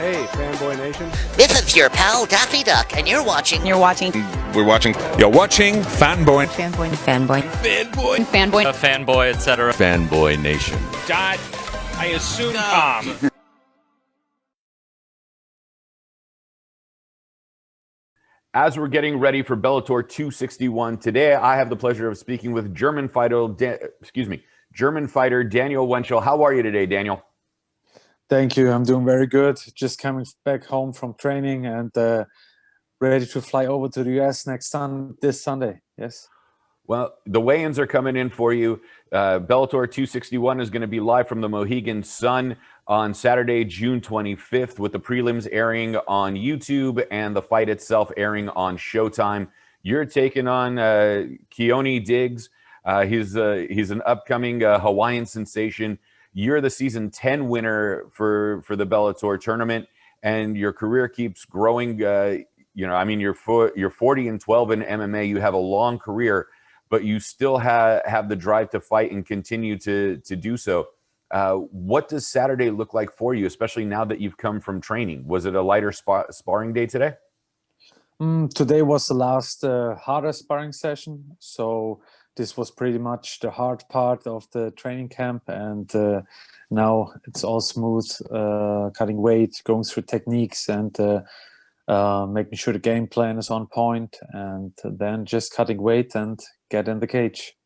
Hey, Fanboy Nation. This is your pal Daffy Duck, and you're watching. We're watching Fanboy. A fanboy, etc. Fanboy Nation. I assume Tom. As we're getting ready for Bellator 261, today I have the pleasure of speaking with German fighter Daniel Weichel. How are you today, Daniel? Thank you. I'm doing very good. Just coming back home from training and ready to fly over to the US this Sunday. Yes. Well, the weigh-ins are coming in for you. Bellator 261 is going to be live from the Mohegan Sun on Saturday, June 25th, with the prelims airing on YouTube and the fight itself airing on Showtime. You're taking on Keoni Diggs. He's an upcoming Hawaiian sensation. You're the season 10 winner for the Bellator tournament, and your career keeps growing. You're 40 and 12 in MMA. You have a long career, but you still have the drive to fight and continue to do so. What does Saturday look like for you, especially now that you've come from training? Was it a lighter sparring day today? Today was the last harder sparring session, so this was pretty much the hard part of the training camp, and now it's all smooth, cutting weight, going through techniques, and making sure the game plan is on point, and then just cutting weight and get in the cage.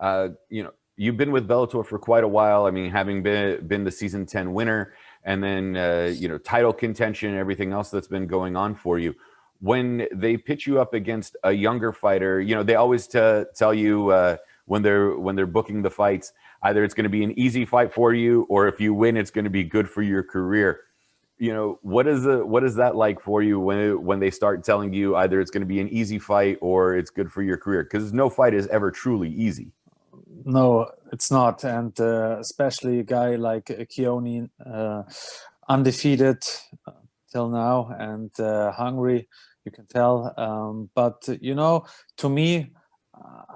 You've been with Bellator for quite a while. I mean, having been the season 10 winner, and then title contention and everything else that's been going on for you. When they pitch you up against a younger fighter, they always tell you when they're booking the fights, either it's going to be an easy fight for you, or if you win, it's going to be good for your career. What is that like for you when they start telling you either it's going to be an easy fight or it's good for your career? Because no fight is ever truly easy. No, it's not, and especially a guy like Keoni, undefeated till now, and hungry, you can tell. But to me,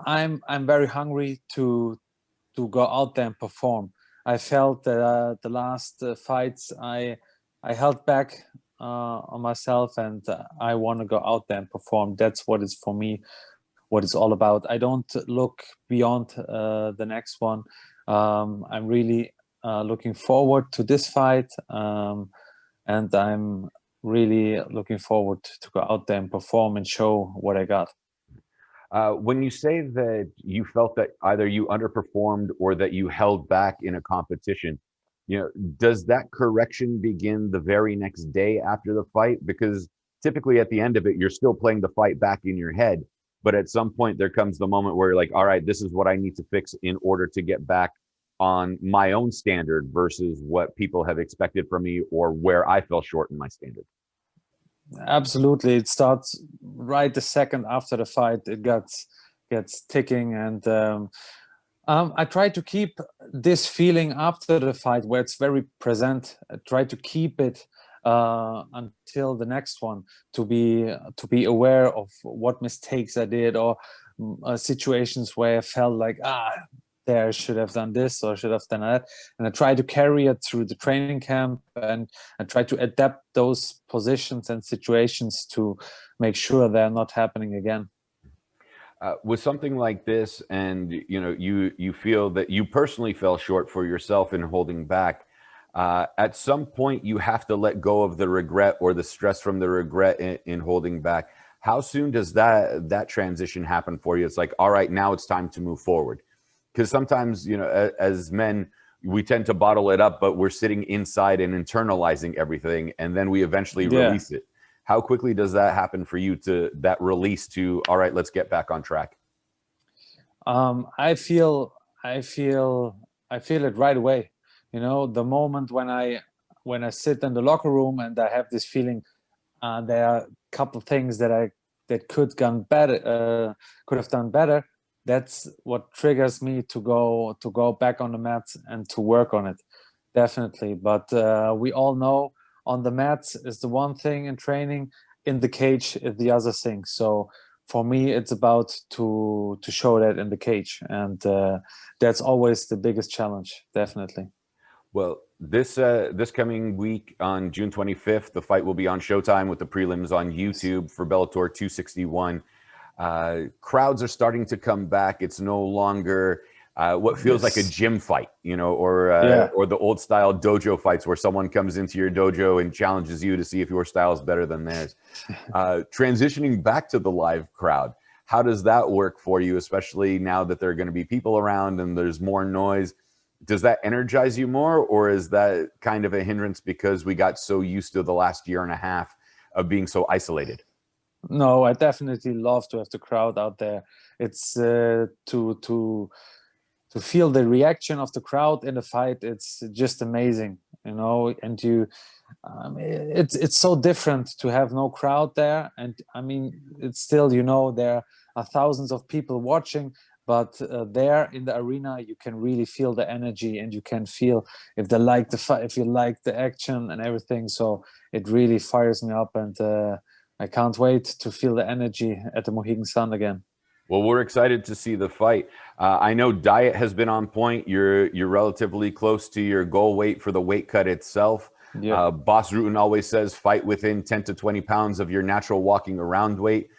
I'm very hungry to go out there and perform. I felt that the last fights I held back on myself, and I want to go out there and perform. That's what is for me, what it's all about. I don't look beyond the next one. I'm really looking forward to this fight, and I'm really looking forward to go out there and perform and show what I got. When you say that you felt that either you underperformed or that you held back in a competition, does that correction begin the very next day after the fight? Because typically at the end of it, you're still playing the fight back in your head. But at some point, there comes the moment where you're like, all right, this is what I need to fix in order to get back on my own standard versus what people have expected from me or where I fell short in my standard. Absolutely. It starts right the second after the fight. It gets ticking, and I try to keep this feeling after the fight where it's very present. I try to keep it until the next one, to be aware of what mistakes I did, or situations where I felt like there I should have done this or should have done that, and I try to carry it through the training camp, and I try to adapt those positions and situations to make sure they're not happening again. With something like this, and you feel that you personally fell short for yourself in holding back, at some point you have to let go of the regret or the stress from the regret in holding back. How soon does that transition happen for you? It's like, all right, now it's time to move forward. Because sometimes, as men, we tend to bottle it up, but we're sitting inside and internalizing everything, and then we eventually release it. How quickly does that happen for you, to that release to, all right, let's get back on track? I feel it right away. The moment when I sit in the locker room and I have this feeling, there are a couple of things that could have done better. That's what triggers me to go back on the mats and to work on it, definitely. But we all know, on the mats is the one thing in training, in the cage is the other thing. So for me, it's about to show that in the cage, and that's always the biggest challenge, definitely. Well, This coming week on June 25th, the fight will be on Showtime with the prelims on YouTube for Bellator 261. Crowds are starting to come back. It's no longer what feels like a gym fight, you know, or the old style dojo fights where someone comes into your dojo and challenges you to see if your style is better than theirs. Transitioning back to the live crowd, how does that work for you, especially now that there are going to be people around and there's more noise? Does that energize you more, or is that kind of a hindrance because we got so used to the last year and a half of being so isolated? No, I definitely love to have the crowd out there. It's to feel the reaction of the crowd in the fight. It's just amazing, you know. And it's so different to have no crowd there. And I mean, it's still, you know, there are thousands of people watching, but there in the arena, you can really feel the energy, and you can feel if they like the fight, if you like the action and everything. So it really fires me up, and I can't wait to feel the energy at the Mohegan Sun again. Well, we're excited to see the fight. I know diet has been on point. You're relatively close to your goal weight for the weight cut itself. Yeah. Boss Rutan always says fight within 10 to 20 pounds of your natural walking around weight,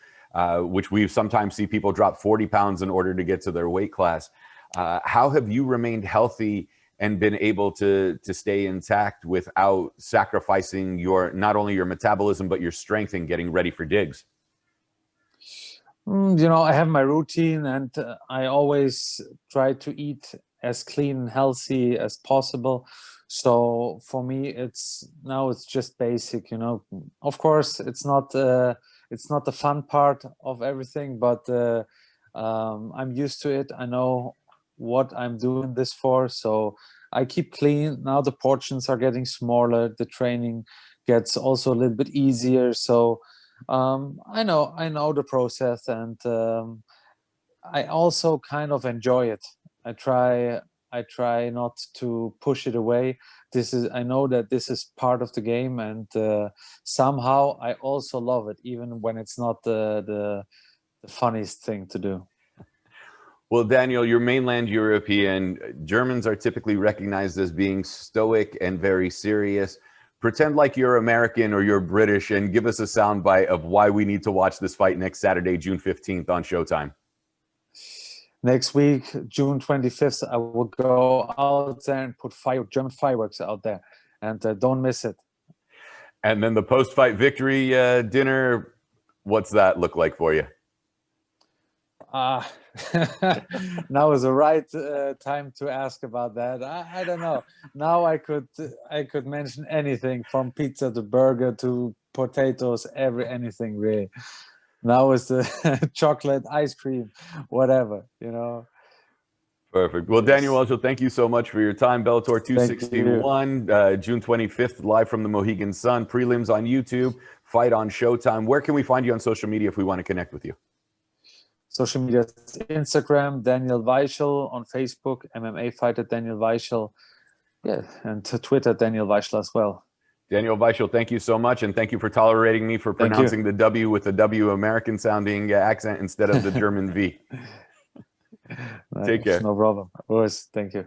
which we sometimes see people drop 40 pounds in order to get to their weight class. How have you remained healthy and been able to stay intact without sacrificing not only your metabolism, but your strength in getting ready for Diggs? You know, I have my routine, and I always try to eat as clean and healthy as possible. So for me, it's just basic, you know. Of course, it's not the fun part of everything, but I'm used to it. I know what I'm doing this for, so I keep clean. Now the portions are getting smaller. The training gets also a little bit easier. So I know the process, and I also kind of enjoy it. I try not to push it away. I know that this is part of the game, and somehow I also love it, even when it's not the funniest thing to do. Well, Daniel, you're mainland European. Germans are typically recognized as being stoic and very serious. Pretend like you're American or you're British and give us a soundbite of why we need to watch this fight next Saturday, June 15th on Showtime. Next week, June 25th, I will go out there and put German fireworks out there, and don't miss it. And then the post-fight victory dinner, what's that look like for you? Now is the right time to ask about that. I don't know. Now I could mention anything from pizza to burger to potatoes, anything really. Now is the chocolate, ice cream, whatever, you know. Perfect. Well, Daniel Weichel, thank you so much for your time. Bellator 261, June 25th, live from the Mohegan Sun. Prelims on YouTube, fight on Showtime. Where can we find you on social media if we want to connect with you? Social media, Instagram, Daniel Weichel, on Facebook, MMA fighter Daniel Weichel, yeah, and to Twitter, Daniel Weichel as well. Daniel Weichel, thank you so much, and thank you for tolerating me for pronouncing the W with the W American-sounding accent instead of the German V. Take care. No problem. Of course, thank you.